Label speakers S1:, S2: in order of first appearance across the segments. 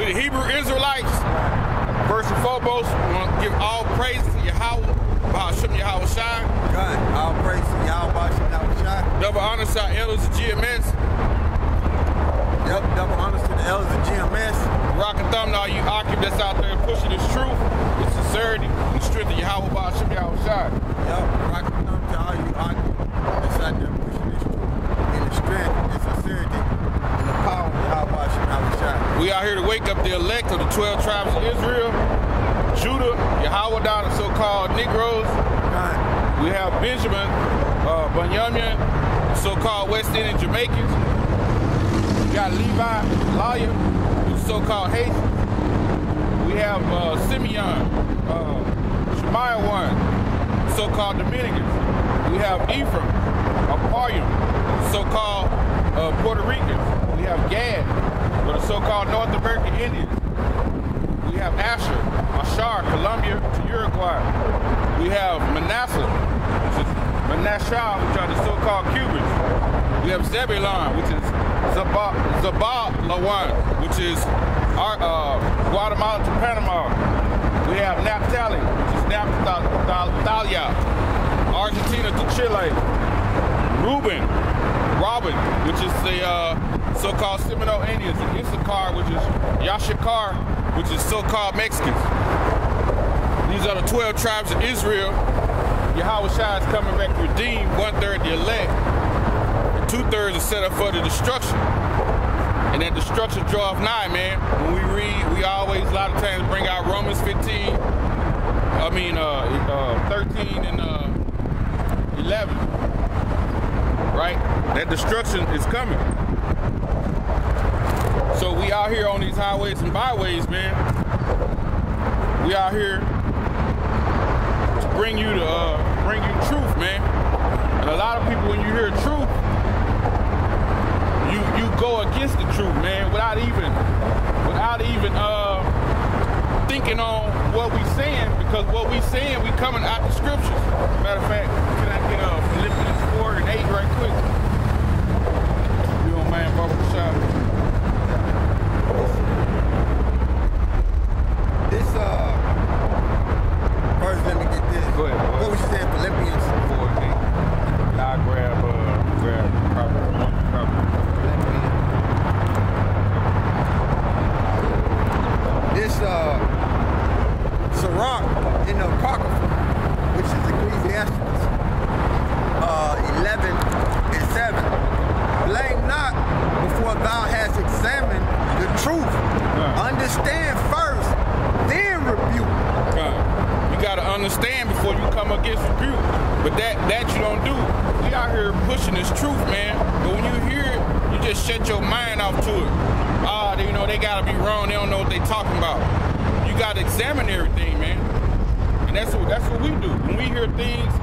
S1: the Hebrew Israelites, first and foremost, we want to give all praise to Yahweh, Ba'ashem Yahweh Shai.
S2: God, all praise to Yahweh, Ba'ashem Yahweh Shai.
S1: Double honors to our elders of GMS.
S2: Yep, double honors to the elders of GMS.
S1: Rock and thumb to all you Akim that's out there pushing this truth, with sincerity, and the strength of Yahweh, Ba'ashem Yahweh Shai.
S2: Yep, rock and thumb to all you Akim that's out there pushing this truth, in the strength and sincerity, and the power of Yahweh, Ba'ashem Yahweh Shai.
S1: We are here to wake up the elect of the 12 tribes of Israel, Judah, Yahweh, the so-called Negroes.
S2: God.
S1: We have Benjamin, Bunyamin, so-called West Indian Jamaicans. We got Levi, lawyer, who's so-called Haitian. We have Simeon, Shemaiah one, so-called Dominicans. We have Ephraim, Aparium, so-called Puerto Ricans. We have Gad, or the so-called North American Indians. We have Asher, Ashar, Colombia to Uruguay. We have Manasseh, which is Manasseh, which are the so-called Cubans. We have Zebulon, which is Zabalawan, which is Guatemala to Panama. We have Naphtali, which is Naphthalia, Argentina to Chile. Reuben, which is the so-called Seminole Indians. And Issachar, which is Yashikar, which is so-called Mexicans. These are the 12 tribes of Israel. Yahweh Shai is coming back to redeem 1/3 the elect. 2/3 is set up for the destruction. And that destruction draweth nigh, man. When we read, we always, a lot of times, bring out Romans 13 and 11. Right? That destruction is coming. So we out here on these highways and byways, man. We out here to bring you truth, man. And a lot of people, when you hear truth, you go against the truth, man, without even thinking on what we saying, because what we saying, we coming out the scriptures. Matter of fact, can I get Philippians 4 and 8 right quick? You know, man, barbershop.
S2: This first, let me get this.
S1: Go ahead.
S2: What was you saying, Philippians
S1: 4 and 8. I'll grab probably.
S2: This Sirach in the Apocrypha, which is Ecclesiastes 11 and 7. Blame not before thou hast examined the truth. Understand first, then rebuke.
S1: You gotta understand before you come against rebuke. But that you don't do. We out here pushing this truth, man. But when you hear it, you just shut your mind off to it. They gotta be wrong. They don't know what they talking about. You gotta examine everything, man. And that's what we do. When we hear things,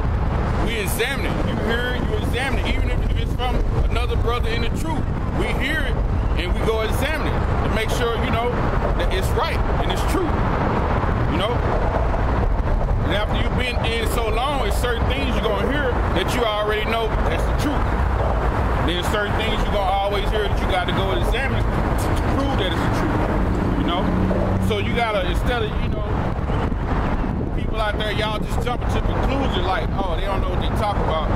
S1: we examine it. You hear it, you examine it. Even if it's from another brother in the truth, we hear it and we go examine it to make sure, that it's right and it's true. And after you've been in so long, it's certain things you're gonna hear that you already know that's the truth. Then certain things you're gonna always hear that you gotta go examine to prove that it's the truth. So you gotta, instead of, people out there, y'all just jumping to conclusion like, oh, they don't know what they talk about.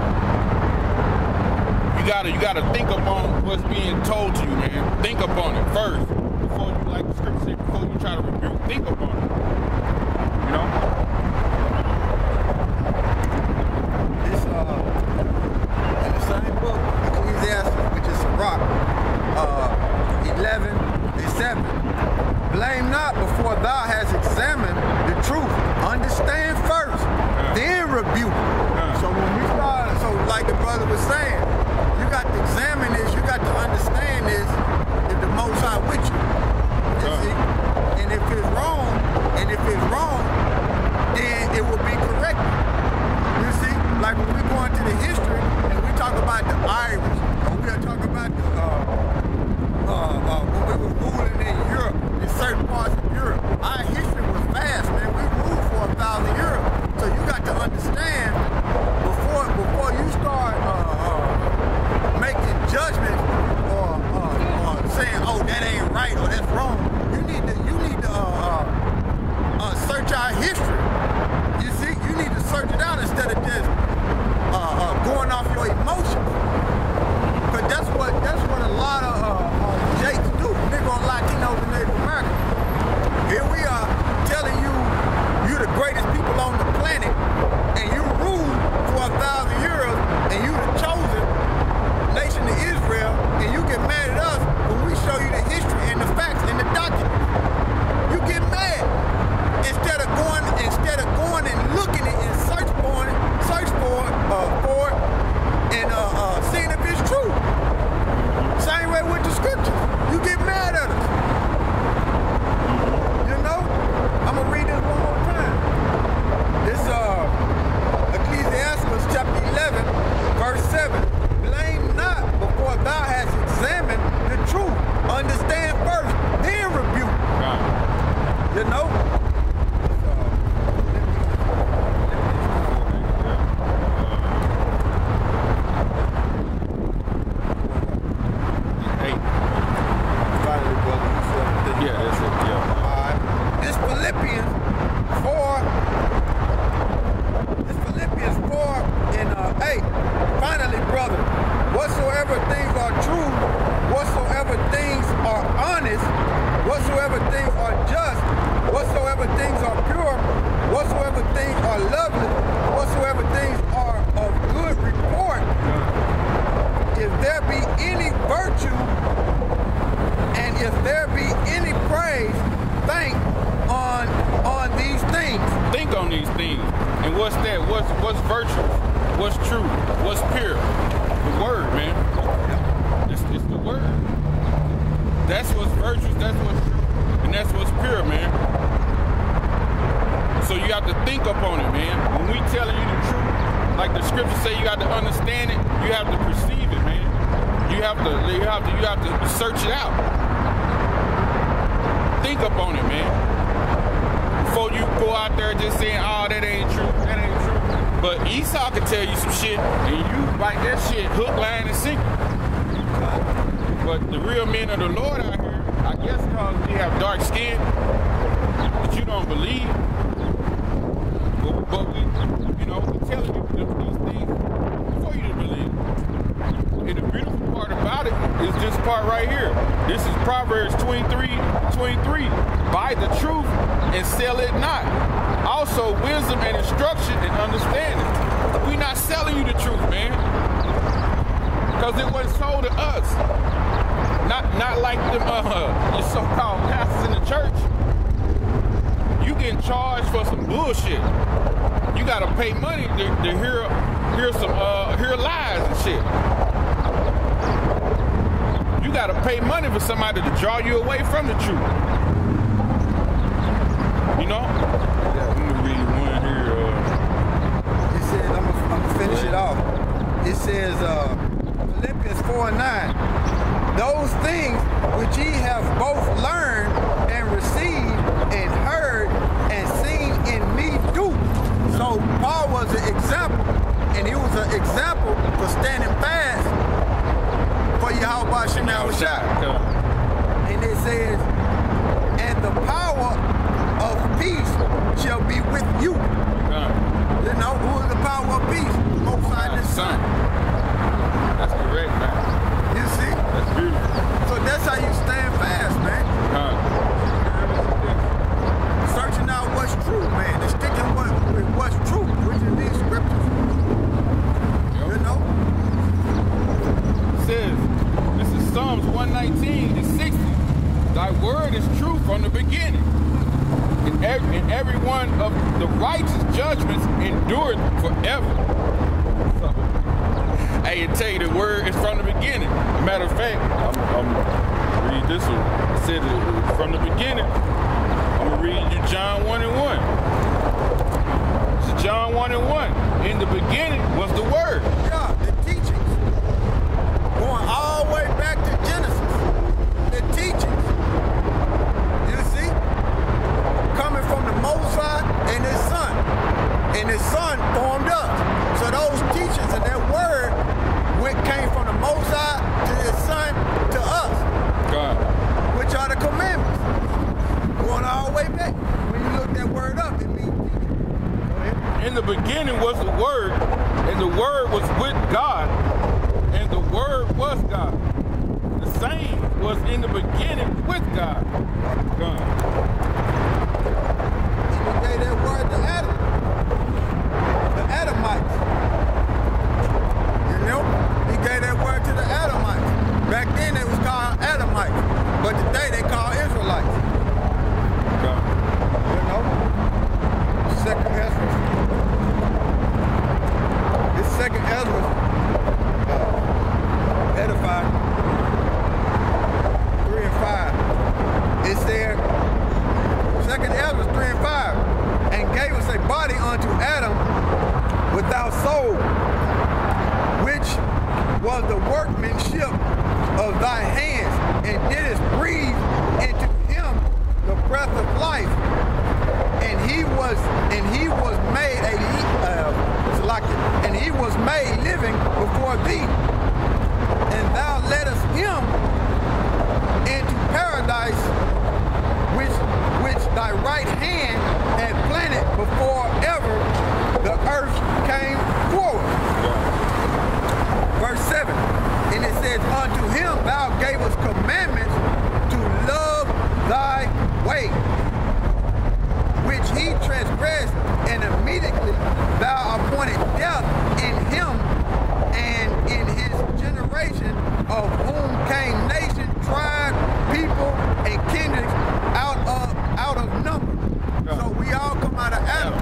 S1: You gotta think upon what's being told to you, man. Think upon it first. Before you, like the scripture said, before you try to rebuke, think upon it.
S2: This in the same book, Ecclesiastes, which is Sirach 11 and 7. Blame not before thou hast examined the truth. Understand first, then rebuke. So when we start, like the brother was saying, you got to examine this, you got to understand this, if the Most High with you. You see? And if it's wrong, then it will be corrected. You see? Like when we go into the history and we talk about the Irish, or we are talking about the when we were ruling in Europe, in certain parts of Europe, our history was vast, man. We ruled for 1,000 years. So you got to understand before you start making judgments or saying, oh, that ain't right.
S1: on these things. And what's that? What's virtuous? What's true? What's pure? The word, man. It's the word. That's what's virtuous, that's what's true, and that's what's pure, man. So you have to think upon it, man. When we telling you the truth, like the scriptures say, you got to understand it, you have to perceive it, man. You have to search it out. Think upon it, man. Before you go out there just saying, oh, that ain't true, that ain't true. But Esau can tell you some shit, and you bite that shit hook, line, and sinker. But the real men of the Lord out here, I guess because we have dark skin, that you don't believe. But we, we telling you these things for you to believe. And the beautiful part about it is this part right here. This is Proverbs 23:23. Buy the truth and sell it not. Also, wisdom and instruction and understanding. We're not selling you the truth, man. Because it wasn't sold to us. Not like them your so-called pastors in the church. You getting charged for some bullshit. You gotta pay money to hear lies and shit. You gotta pay money for somebody to draw you away from the truth. You know? Let me read one here.
S2: It says, I'm gonna finish it off. It says, Philippians 4:9. Those things which ye have both learned and received and heard and seen in me do. So Paul was an example, and he was an example for standing fast for Yahweh Shemel Shah. And it says, and the power of peace shall be with you. You know, who is the power of peace? Most High the Son.
S1: That's correct, man.
S2: You see?
S1: That's beautiful.
S2: So that's how you stand fast, man. Searching out what's true, man. And sticking with what's true, which is these scriptures. Yep. You know?
S1: It says, this is Psalms 119:60. Thy word is true from the beginning. And every one of the righteous judgments endured forever. So, hey, I tell you, the word is from the beginning. Matter of fact, I'm read this one. It said it from the beginning. I'm gonna read you John 1:1. It's John 1:1. In the beginning was the word.
S2: Yeah, the teachings. Going all the way back to Genesis. The teachings. You see? Coming from the Most High and his Son. And his Son formed us. So those teachings and that word came from the Most High to his Son to us.
S1: God.
S2: Which are the commandments. Going all the way back. When you look that word up, it means teaching. Go ahead.
S1: In the beginning was the word, and the word was with God, and the word was God. The same was in the beginning with God. God.
S2: He gave that word to Adam. The Adamites. You know? He gave that word to the Adamites. Back then it was called Adamites. But today they call Israelites.
S1: God.
S2: You know? Second Ezra. This second Ezra edified 3 and 5. It said, second Ezra 3 and 5, and gave us a body unto Adam without soul, which was the workmanship of thy hands, and didst breathe into him the breath of life, and he was made living before thee, and thou leddest him into paradise, which thy right hand had planted before ever the earth came forward. Verse 7, and it says, unto him thou gavest commandments to love thy way, which he transgressed, and immediately thou appointed death in him and in his generation, of whom came nation, tribe, people, and kindreds out of number. So we all come out of Adam.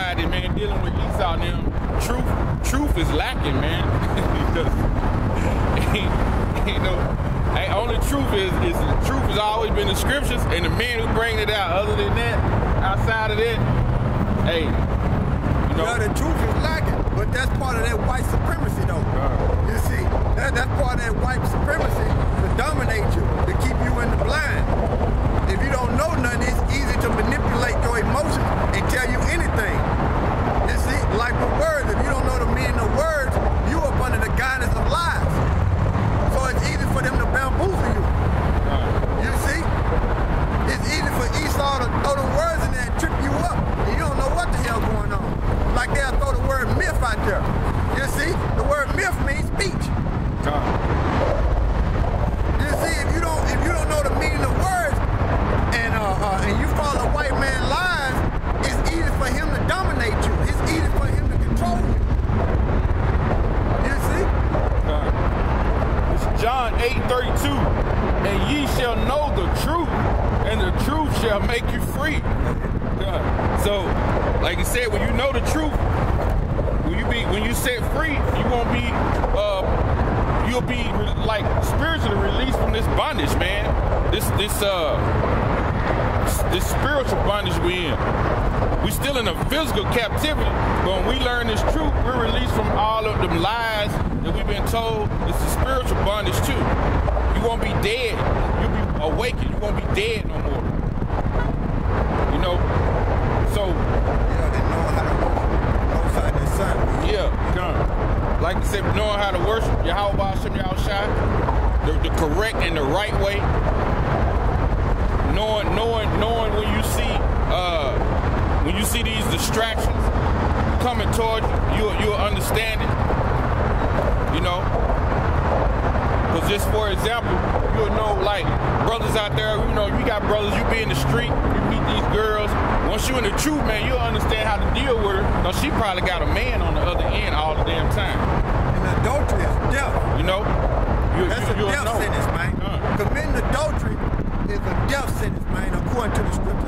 S1: society, man, dealing with Esau and them, truth is lacking, man. You know, only truth is truth has always been the scriptures and the men who bring it out. Other than that, outside of that, hey, you know.
S2: Yeah, the truth is lacking, but that's part of that white supremacy, though. You see, that's part of that white supremacy to dominate you, to keep you in the blind. If you don't know nothing, it's easy to manipulate your emotions and tell you anything. You see, like with words, if you don't know the meaning of words, you up under the guidance of lies. So it's easy for them to bamboozle you. You see? It's easy for Esau to throw the words in there and trip you up, and you don't know what the hell going on. Like they'll throw the word myth out there. You see? The word myth means speech. You see, if you don't know the meaning of words and you follow white man lies, it's easy for him to dominate you. It's easy for him to control you. You see?
S1: It's John 8:32, and ye shall know the truth, and the truth shall make you free. So, like I said, when you know the truth, when you set free, you'll be like spiritually released from this bondage, man. This spiritual bondage we in. We still in a physical captivity, but when we learn this truth, we're released from all of the lies that we've been told. It's a spiritual bondage too. You won't be dead. You'll be awakened. You won't be dead no more. You know? So
S2: yeah, they know how to worship outside their son.
S1: Yeah, like I said, knowing how to worship Yahweh Hashem Yahushai, the correct and the right way. Knowing when you see these distractions coming toward you, you'll understand it. You know, because just for example, you'll know, like brothers out there, you know, you got brothers, you be in the street, you meet these girls. Once you in the truth, man, you'll understand how to deal with her. Because she probably got a man on the other end all the damn time.
S2: And adultery is death.
S1: You know?
S2: That's a death sentence, man. Committing adultery is a death sentence, man, according to the scriptures.